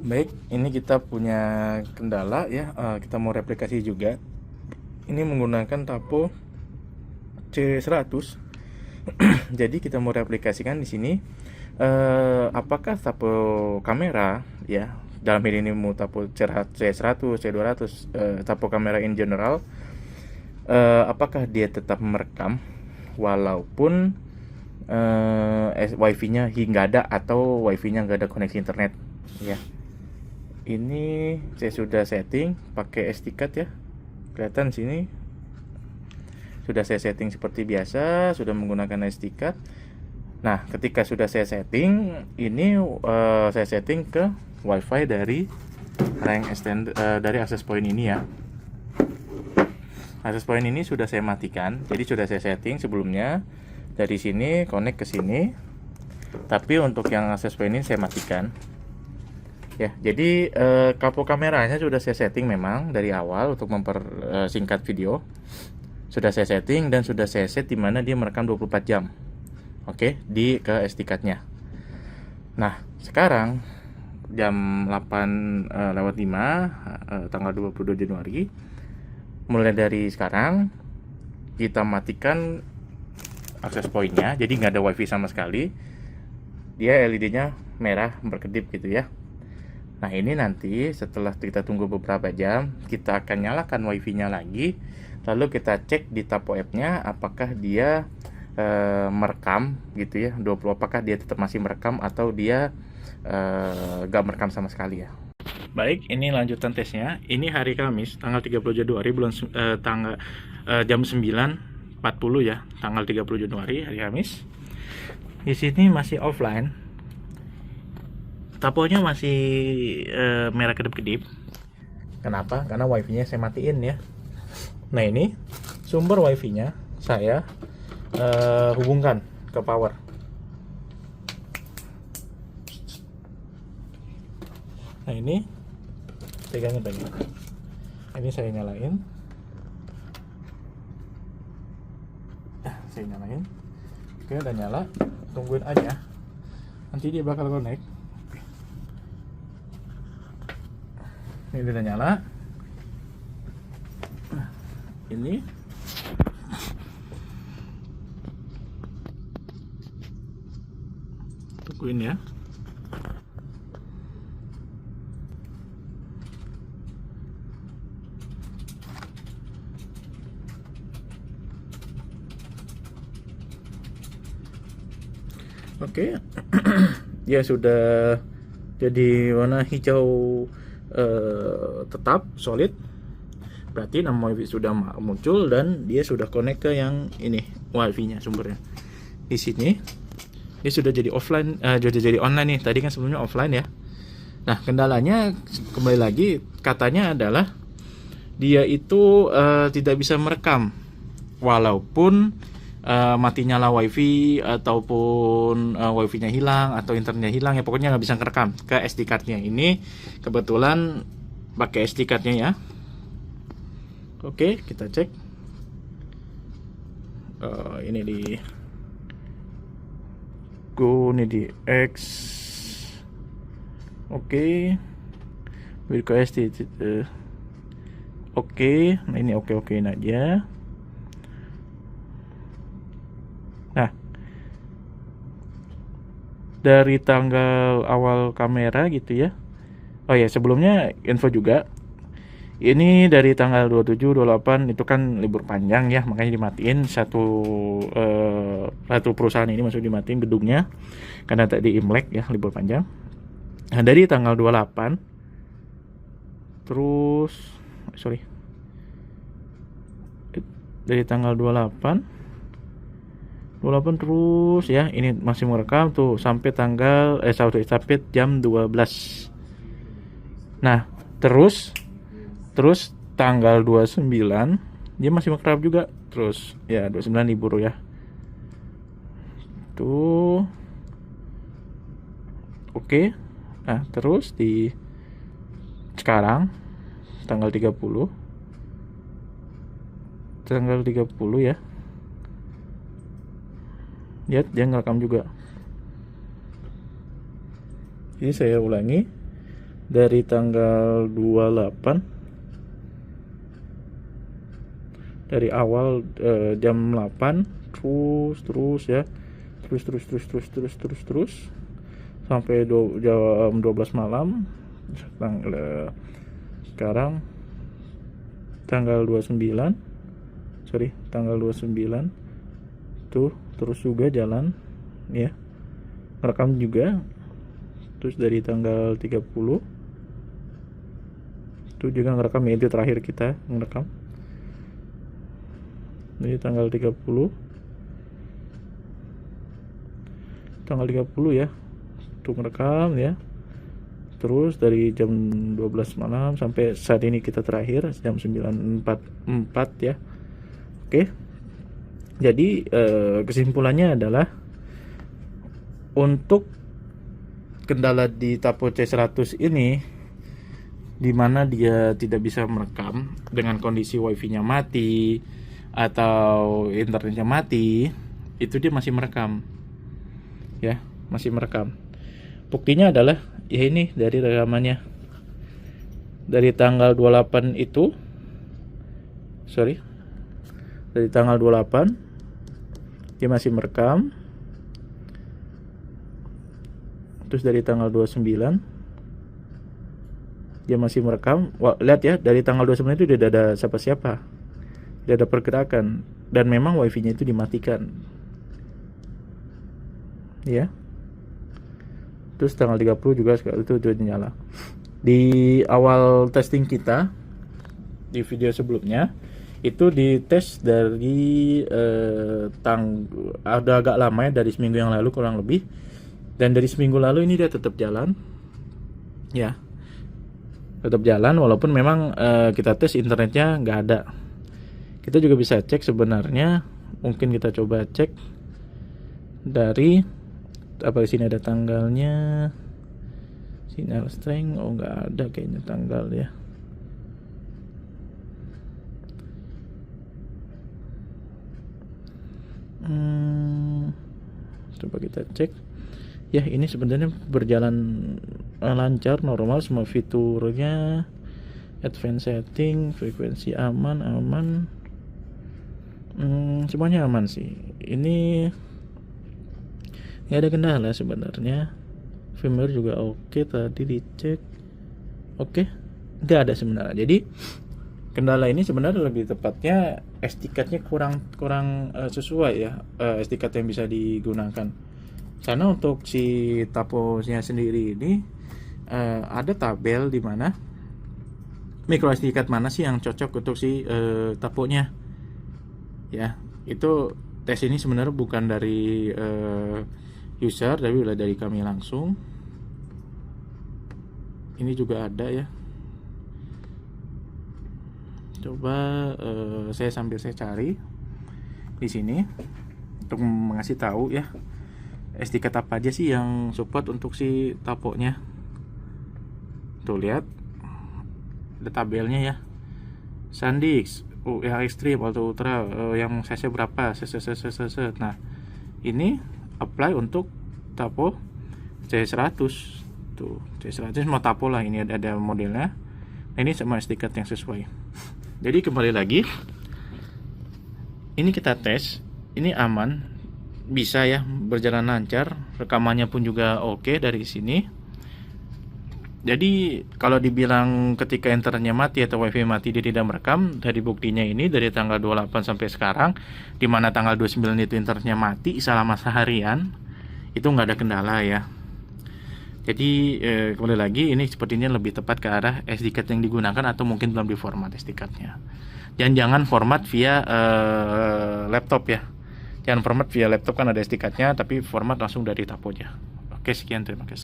Baik, ini kita punya kendala ya. Kita mau replikasi juga. Ini menggunakan tapo C100. Jadi kita mau replikasikan di sini. Apakah tapo kamera ya? Dalam hal ini mau tapo C100, C200, tapo kamera in general. Apakah dia tetap merekam walaupun wifi-nya nggak ada atau wifi-nya nggak ada koneksi internet ya. Ini saya sudah setting pakai SD card ya, kelihatan sini sudah saya setting seperti biasa, sudah menggunakan SD card. Nah, ketika sudah saya setting ini, saya setting ke wifi dari rank extend, dari access point ini ya. Access point ini sudah saya matikan, jadi sudah saya setting sebelumnya. Dari sini connect ke sini, tapi untuk yang access point ini saya matikan ya. Jadi kapo kameranya sudah saya setting memang dari awal untuk mempersingkat video. Sudah saya setting dan sudah saya set dimana dia merekam 24 jam. Oke, ke SD card-nya. Nah, sekarang jam 8:05 tanggal 22 Januari. Mulai dari sekarang kita matikan akses pointnya, jadi nggak ada wifi sama sekali. Dia LED-nya merah berkedip gitu ya. Nah, ini nanti setelah kita tunggu beberapa jam, kita akan nyalakan wifi-nya lagi. Lalu kita cek di tapo app-nya apakah dia merekam gitu ya. Apakah dia tetap masih merekam atau dia nggak merekam sama sekali ya. Baik, ini lanjutan tesnya. Ini hari Kamis, tanggal 30 Januari jam 9.40 ya, tanggal 30 Januari hari Kamis. Di sini masih offline. Taponya masih merah kedip-kedip. Kenapa? Karena wifi-nya saya matiin ya. Nah, ini sumber wifi-nya saya hubungkan ke power. Nah, ini pegangin. Ini saya nyalain. Oke, udah nyala. Tungguin aja. Nanti dia bakal connect. Ini udah nyala. Nah, ini tungguin ya. Oke. Ya sudah jadi warna hijau tetap solid. Berarti nama wifi sudah muncul dan dia sudah connect ke yang ini wifi-nya sumbernya. Di sini dia sudah jadi offline, sudah jadi online nih. Tadi kan sebelumnya offline ya. Nah, kendalanya kembali lagi katanya adalah dia itu tidak bisa merekam walaupun mati nyala wifi ataupun wifi-nya hilang atau internetnya hilang ya, pokoknya nggak bisa ngerekam ke SD card-nya. Ini kebetulan pakai SD card-nya ya. Oke, kita cek. Ini di Go, ini di X. Oke. Request oke. Nah, ini oke-okein aja. Nah, dari tanggal awal kamera gitu ya. Oh ya, sebelumnya info juga. Ini dari tanggal 27, 28 itu kan libur panjang ya, makanya dimatiin satu perusahaan ini masuk dimatiin gedungnya karena tadi Imlek ya, libur panjang. Nah, dari tanggal 28 terus dari tanggal 28 terus ya, ini masih merekam tuh sampai sampai jam 12. Nah, terus tanggal 29 dia masih merekam juga. Terus ya 29 libur ya. Tuh. Oke. Nah, terus di sekarang tanggal 30 ya. Lihat, dia ngerekam juga. Jadi saya ulangi, dari tanggal 28 dari awal jam 8 terus ya, terus sampai jam 12 malam. Sekarang tanggal 29 tuh terus juga jalan ya, rekam juga. Terus dari tanggal 30 itu juga ngerekam ya, itu terakhir kita ngerekam. Jadi tanggal 30 ya untuk ngerekam ya. Terus dari jam 12 malam sampai saat ini kita terakhir jam 9.44 ya. Oke. Jadi kesimpulannya adalah untuk kendala di Tapo C100 ini, dimana dia tidak bisa merekam dengan kondisi wifi-nya mati atau internetnya mati, itu dia masih merekam ya, masih merekam. Buktinya adalah ya ini dari rekamannya dari tanggal 28 itu, dari tanggal 28 dia masih merekam. Terus dari tanggal 29 dia masih merekam. Wah, lihat ya, dari tanggal 29 itu tidak ada siapa-siapa, tidak ada pergerakan, dan memang wifi-nya itu dimatikan ya. Terus tanggal 30 juga itu nyala. Di awal testing kita di video sebelumnya itu dites dari ada agak lama ya, dari seminggu yang lalu kurang lebih. Dan dari seminggu lalu ini dia tetap jalan ya, tetap jalan walaupun memang kita tes internetnya nggak ada. Kita juga bisa cek sebenarnya, mungkin kita coba cek dari apa, di sini ada tanggalnya, sinyal strength. Oh, nggak ada kayaknya tanggal ya. Coba kita cek ya. Ini sebenarnya berjalan lancar, normal, semua fiturnya, advanced setting, frekuensi aman, semuanya aman sih. Ini nggak ada kendala sebenarnya. Firmware juga oke, tadi dicek oke, nggak ada sebenarnya. Jadi kendala ini sebenarnya lebih tepatnya SD card-nya kurang sesuai ya, SD card yang bisa digunakan. Karena untuk si Tapo-nya sendiri ini ada tabel di mana micro SD card mana sih yang cocok untuk si Tapo-nya ya. Itu tes ini sebenarnya bukan dari user, tapi udah dari kami langsung. Ini juga ada ya. Coba saya cari di sini untuk mengasih tahu ya, SD card apa aja sih yang support untuk si Tapo-nya. Tuh lihat ada tabelnya ya. SanDisk, yang Extreme, Auto Ultra, yang size berapa, Nah, ini apply untuk Tapo C100. Tuh, C100 mau Tapo lah, ini ada modelnya. Nah, ini sama SD card yang sesuai. Jadi kembali lagi, ini kita tes, ini aman, bisa ya, berjalan lancar, rekamannya pun juga oke dari sini. Jadi kalau dibilang ketika internetnya mati atau wifi mati dia tidak merekam, dari buktinya ini dari tanggal 28 sampai sekarang, dimana tanggal 29 itu internetnya mati selama seharian, itu nggak ada kendala ya. Jadi kembali lagi, ini sepertinya lebih tepat ke arah SD card yang digunakan atau mungkin belum diformat SD cardnya. Jangan format via laptop ya. Jangan format via laptop, kan ada SD cardnya, tapi format langsung dari Tapo-nya. Oke, sekian, terima kasih.